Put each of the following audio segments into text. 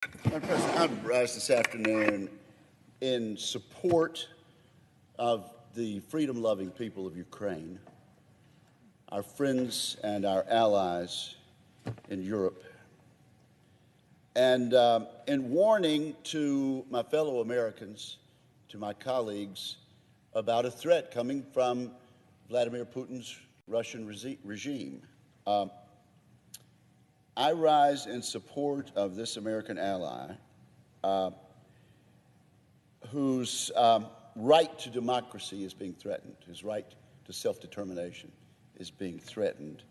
Madam President, I rise this afternoon in support of the freedom-loving people of Ukraine, our friends and our allies in Europe, and in warning to my fellow Americans, to my colleagues, about a threat coming from Vladimir Putin's Russian regime. I rise in support of this American ally whose right to democracy is being threatened, his right to self-determination is being threatened.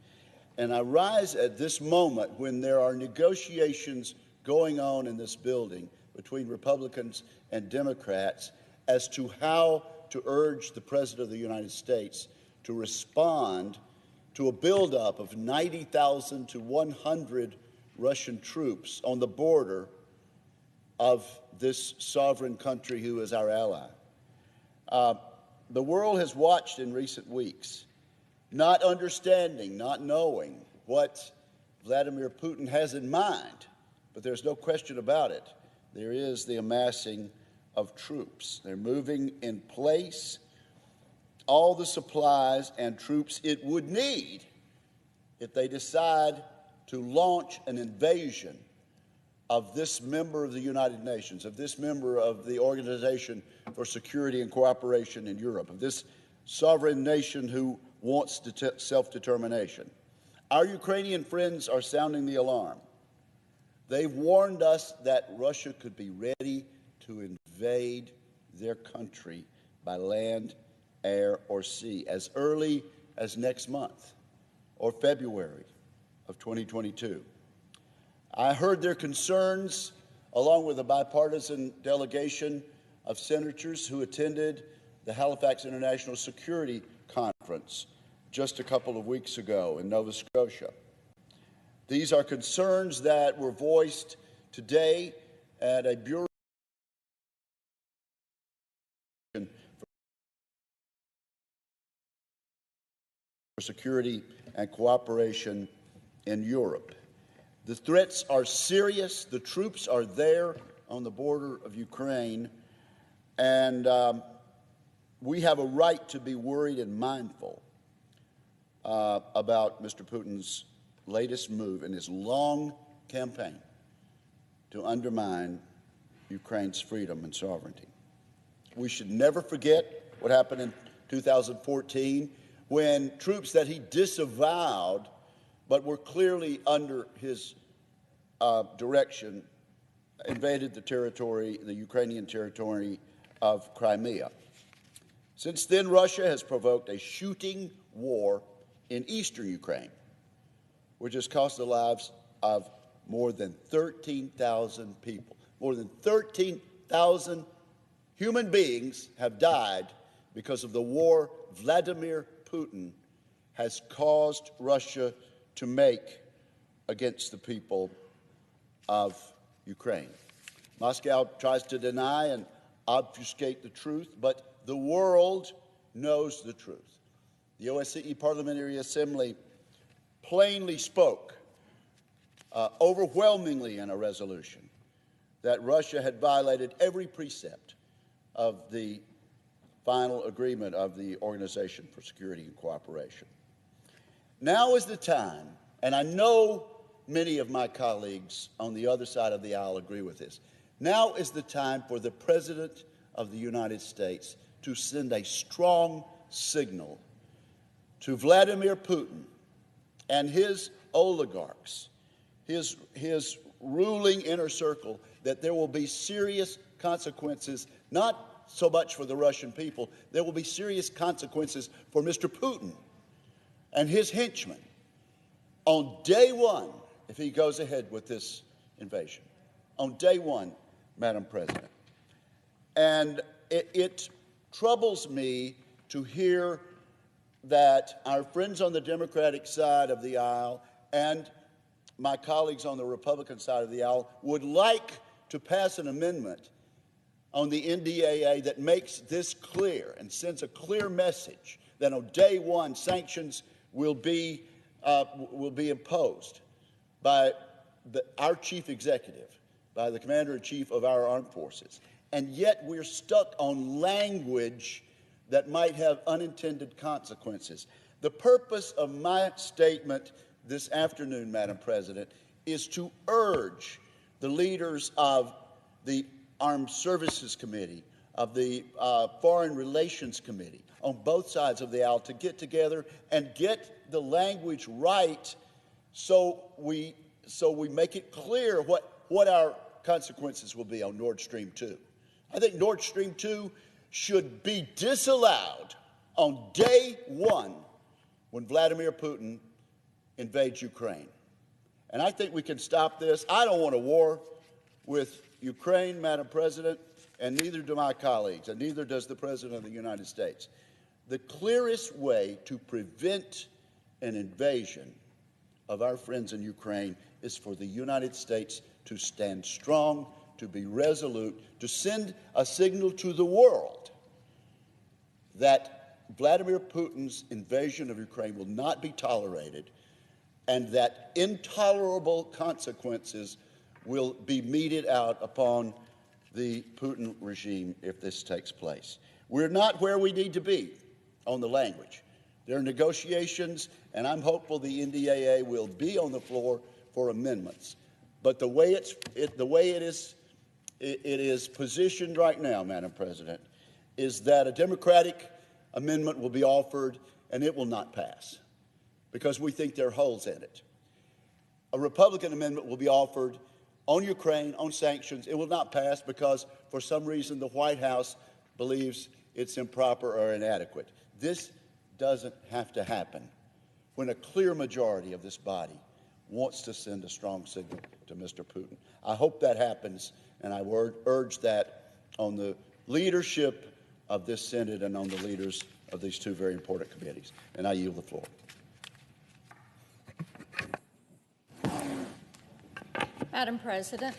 And I rise at this moment when there are negotiations going on in this building between Republicans and Democrats as to how to urge the President of the United States to respond to a buildup of 90,000 to 100 Russian troops on the border of this sovereign country who is our ally. The world has watched in recent weeks, not understanding, not knowing what Vladimir Putin has in mind, but there's no question about it. There is the amassing of troops. They're moving in place all the supplies and troops it would need if they decide to launch an invasion of this member of the United Nations, of this member of the Organization for Security and Cooperation in Europe, of this sovereign nation who wants self-determination. Our Ukrainian friends are sounding the alarm. They've warned us that Russia could be ready to invade their country by land, air, or sea as early as next month or February of 2022. I heard their concerns along with a bipartisan delegation of senators who attended the Halifax International Security Conference just a couple of weeks ago in Nova Scotia. These are concerns that were voiced today at a Bureau for Security and Cooperation in Europe. The threats are serious. The troops are there on the border of Ukraine, and we have a right to be worried and mindful about Mr. Putin's latest move in his long campaign to undermine Ukraine's freedom and sovereignty. We should never forget what happened in 2014 when troops that he disavowed but were clearly under his direction invaded the territory, the Ukrainian territory of Crimea. Since then, Russia has provoked a shooting war in eastern Ukraine, which has cost the lives of more than 13,000 people. More than 13,000 human beings have died because of the war Vladimir Putin has caused Russia to make against the people of Ukraine. Moscow tries to deny and obfuscate the truth, but the world knows the truth. The OSCE Parliamentary Assembly plainly spoke overwhelmingly in a resolution that Russia had violated every precept of the final agreement of the Organization for Security and Cooperation. Now is the time, and I know many of my colleagues on the other side of the aisle agree with this. Now is the time for the President of the United States to send a strong signal to Vladimir Putin and his oligarchs, his ruling inner circle, that there will be serious consequences, not so much for the Russian people, there will be serious consequences for Mr. Putin and his henchmen on day one if he goes ahead with this invasion. On day one, Madam President. And it troubles me to hear that our friends on the Democratic side of the aisle and my colleagues on the Republican side of the aisle would like to pass an amendment on the NDAA that makes this clear and sends a clear message that on day one sanctions will be imposed by our chief executive, by the Commander-in-Chief of our armed forces. And yet we're stuck on language that might have unintended consequences. The purpose of my statement this afternoon, Madam President, is to urge the leaders of the Armed Services Committee, of the Foreign Relations Committee, on both sides of the aisle to get together and get the language right so we make it clear what our consequences will be on Nord Stream 2. I think Nord Stream 2 should be disallowed on day one when Vladimir Putin invades Ukraine. And I think we can stop this. I don't want a war with Ukraine, Madam President, and neither do my colleagues, and neither does the President of the United States. The clearest way to prevent an invasion of our friends in Ukraine is for the United States to stand strong, to be resolute, to send a signal to the world that Vladimir Putin's invasion of Ukraine will not be tolerated and that intolerable consequences will be meted out upon the Putin regime if this takes place. We're not where we need to be on the language. There are negotiations, and I'm hopeful the NDAA will be on the floor for amendments. But the way it is positioned right now, Madam President, is that a Democratic amendment will be offered and it will not pass because we think there are holes in it. A Republican amendment will be offered on Ukraine, on sanctions. It will not pass because for some reason the White House believes it's improper or inadequate. This doesn't have to happen when a clear majority of this body wants to send a strong signal to Mr. Putin. I hope that happens, and I urge that on the leadership of this Senate and on the leaders of these two very important committees. And I yield the floor. Madam President.